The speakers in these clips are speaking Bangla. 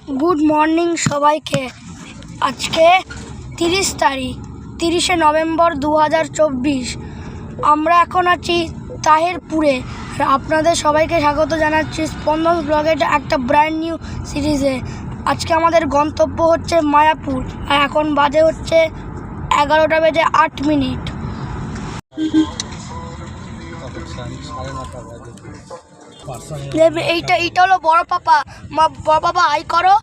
গুড মর্নিং সবাইকে। আজকে 30 তারিখ, 30শে নভেম্বর 2024। আমরা এখন আছি তাহিরপুরে। আপনাদের সবাইকে স্বাগত জানাচ্ছি স্পন্দন ব্লগের একটা ব্র্যান্ড নিউ সিরিজে। আজকে আমাদের গন্তব্য হচ্ছে মায়াপুর, আর এখন বাজে হচ্ছে 11:08। এইটা হলো বড় পাপা। বড় পাপা হাই করো।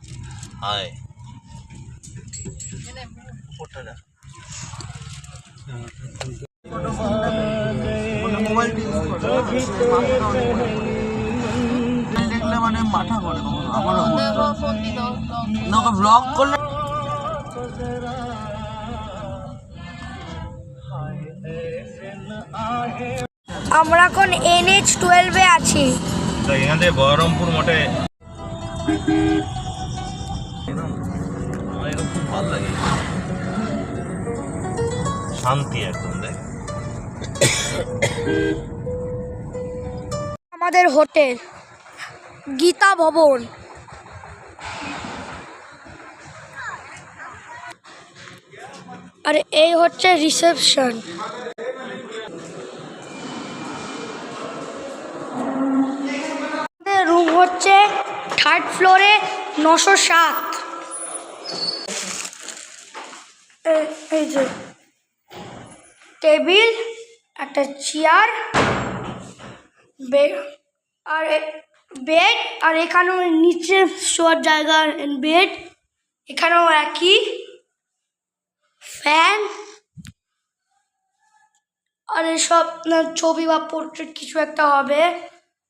হাই। দেখলে মানে মাথা করে আমারও ব্লগ করলে। আমরা এখন NH-12 আছি। এখানে বহরমপুর মোটে খুব ভালো লাগে, শান্তি একদম। দেখ আমাদের হোটেল গীতা ভবন। আর এই হচ্ছে রিসেপশন। রুম হচ্ছে 3rd ফ্লোরে 907। এই যে টেবিল, একটা চেয়ার, বেড, আর বেড, আর এখানেও নিচে শোয়ার জায়গা, বেড এখানেও একই, ফ্যান, আর এসব ছবি বা পোর্ট্রেট কিছু একটা হবে,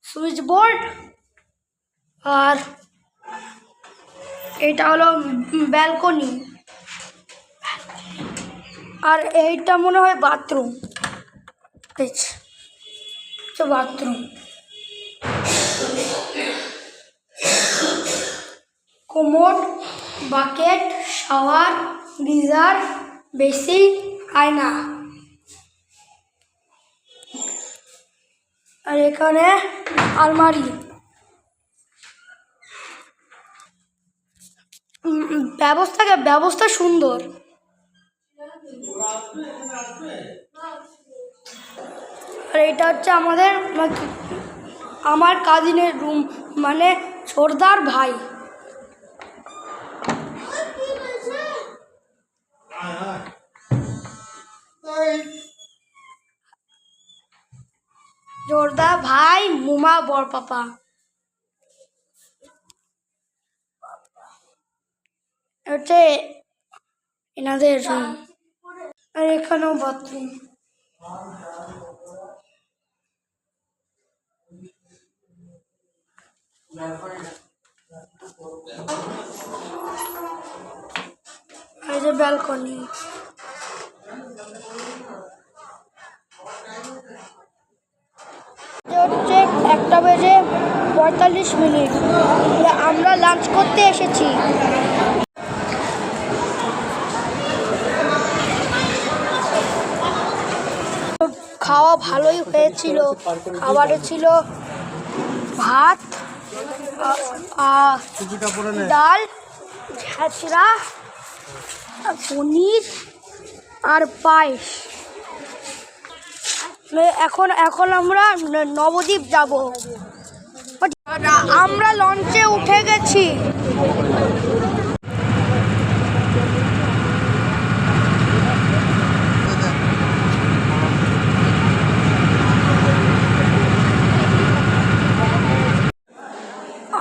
সুইচ বোর্ড। আর এটা হলো ব্যালকনি, আর এইটা মনে হয় bathroom. Bathroom, commode, bucket, shower, geyser, basin, আয়না। আর এখানে আলমারি। ব্যবস্থা সুন্দর। আর এটা হচ্ছে আমার কাজিনের রুম, মানে ছোটদার ভাই। জোরদা ভাই, মুমা, বড় পাপা। হচ্ছে এনাদের রুম। আর এখানেও বাথরুম। এই যে ব্যালকনি। হচ্ছে 1:45। আমরা লাঞ্চ করতে এসেছি। খাওয়া ভালোই হয়েছিল। খাবারে ছিল ভাত, ডাল, ঝাঁচড়া, পনির আর পায়েস। এখন আমরা নবদ্বীপ যাব। আমরা লঞ্চে উঠে গেছি।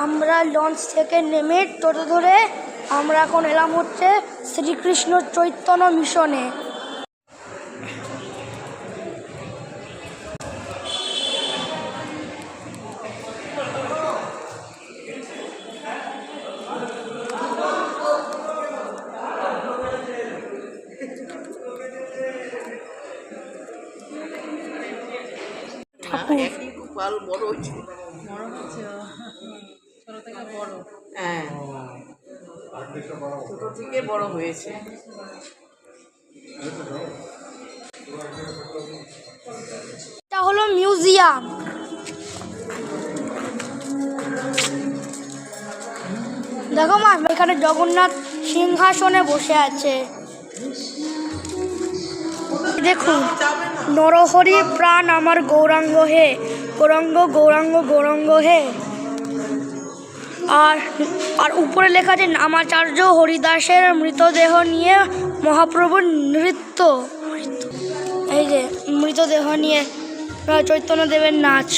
আমরা লঞ্চ থেকে নেমে টোটো ধরে আমরা এখন এলাম হচ্ছে শ্রীকৃষ্ণ চৈতন্য মিশনে। বড় হচ্ছে, ছোট থেকে বড়। হ্যাঁ, ছোট থেকে বড় হয়েছে। এটা হলো মিউজিয়াম। দেখো মা, এখানে জগন্নাথ সিংহাসনে বসে আছে। দেখুন, নরহরি প্রাণ আমার গৌরাঙ্গ হে, গৌরাঙ্গ গৌরাঙ্গ গৌরাঙ্গ হে। আর আর উপরে লেখা আছে নামাচার্য হরিদাসের মৃতদেহ নিয়ে মহাপ্রভুর নৃত্য। এই যে মৃতদেহ নিয়ে চৈতন্যদেবের নাচ।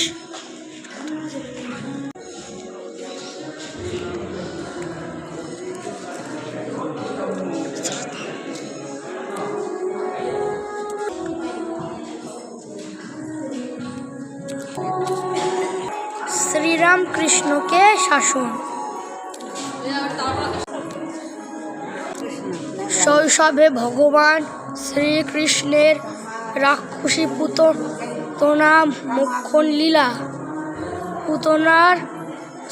শ্রীরাম কৃষ্ণকে শাসন। শৈশবে ভগবান শ্রীকৃষ্ণের রাক্ষসী পুতনা মোক্ষণ লীলা, পুতনার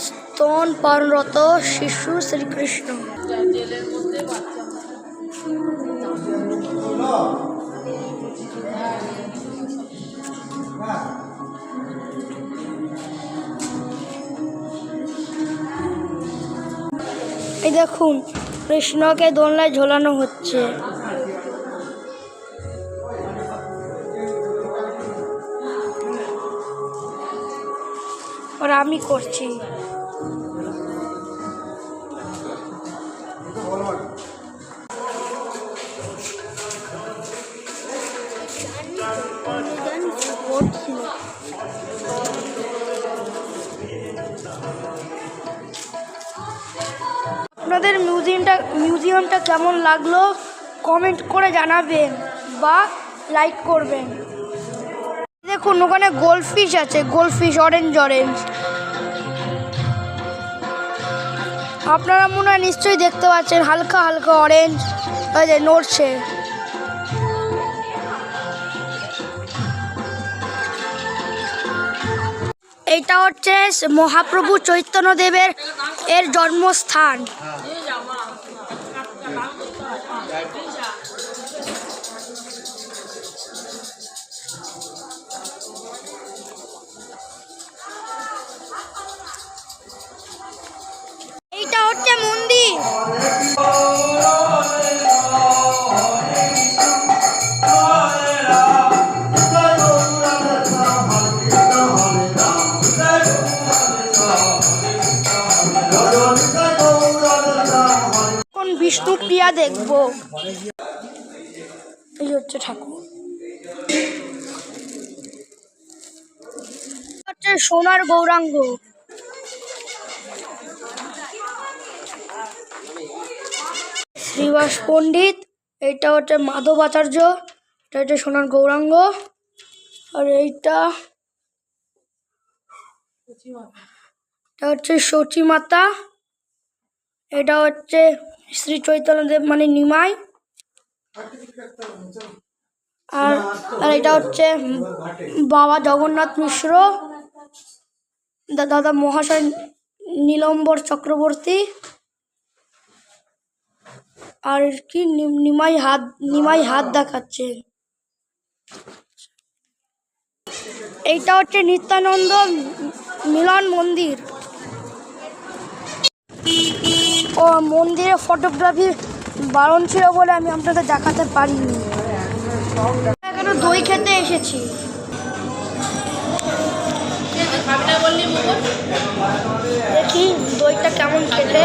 স্তন পানরত শিশু শ্রীকৃষ্ণ। এই দেখুন, কৃষ্ণকে দোলনায় ঝোলানো হচ্ছে। আর আমি করছি। আপনাদের মিউজিয়ামটা কেমন লাগলো কমেন্ট করে জানাবেন বা লাইক করবেন। দেখুন, ওখানে গোল্ডফিশ আছে, গোল্ডফিশ অরেঞ্জ অরেঞ্জ। আপনারা মনে হয় নিশ্চয়ই দেখতে পাচ্ছেন, হালকা হালকা অরেঞ্জ নড়ছে। এইটা হচ্ছে মহাপ্রভু চৈতন্যদেবের জন্মস্থান। এইটা হচ্ছে মন্দির। বিষ্ণুপ্রিয়া দেখবো। এই হচ্ছে ঠাকুর, হচ্ছে সোনার গৌরাঙ্গ। শ্রীবাস পণ্ডিত, এইটা হচ্ছে মাধবাচার্য, এটা হচ্ছে সোনার গৌরাঙ্গ। আর এইটা হচ্ছে সচী মাতা, এটা হচ্ছে শ্রী চৈতন্যদেব মানে নিমাই। আর এটা হচ্ছে বাবা জগন্নাথ মিশ্র, দাদা মহাশয় নীলম্বর চক্রবর্তী। আর কি নিমাই হাত দেখাচ্ছে। এইটা হচ্ছে নিত্যানন্দ মিলন মন্দির। ও মন্দিরে ফটোগ্রাফি বারণ ছিল বলে আমি আপনাদের দেখাতে পারিনি। এখানে দই খেতে এসেছি। দেখি দইটা কেমন খেতে।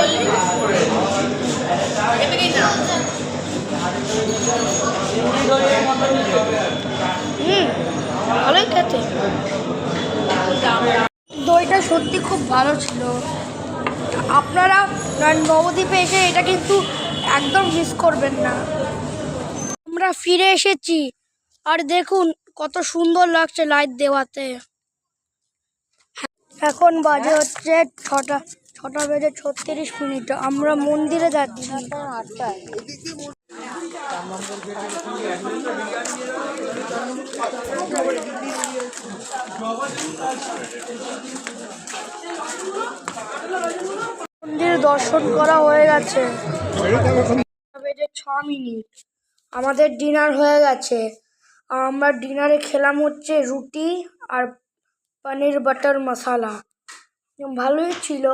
ভালোই খেতে। দইটা সত্যি খুব ভালো ছিল। আপনারা নবদ্বীপে এসে এটা কিন্তু একদম মিস করবেন না। আমরা ফিরে এসেছি, আর দেখুন কত সুন্দর লাগছে লাইট দেওয়াতে। এখন বাজে হচ্ছে ছটা বেজে 36 মিনিট। আমরা মন্দিরে যাচ্ছি। মন্দির দর্শন করা হয়ে গেছে। 6 মিনিট আমাদের ডিনার হয়ে গেছে। আমরা ডিনারে খেলাম হচ্ছে রুটি আর পনির বাটার মশালা। ভালোই ছিল।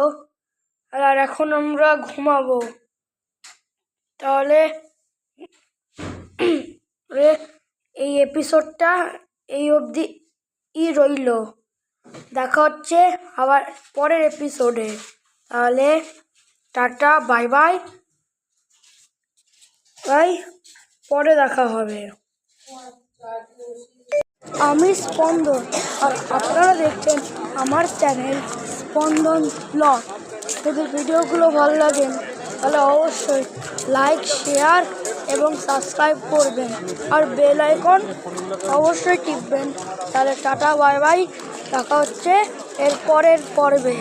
আর এখন আমরা ঘুমাবো। তাহলে এই এপিসোডটা এই অবধি রইল। দেখা হচ্ছে আবার পরের এপিসোডে। তাহলে টাটা, বাই বাই, পরে দেখা হবে। আমি স্পন্দন, আর আপনারা দেখছেন আমার চ্যানেল স্পন্দন ব্লগ। যদি ভিডিওগুলো ভালো লাগে তাহলে অবশ্যই লাইক, শেয়ার এবং সাবস্ক্রাইব করবেন, আর বেল আইকন অবশ্যই টিপবেন। তাহলে টাটা, বাই বাই, দেখা হচ্ছে এর পরের পর্বে।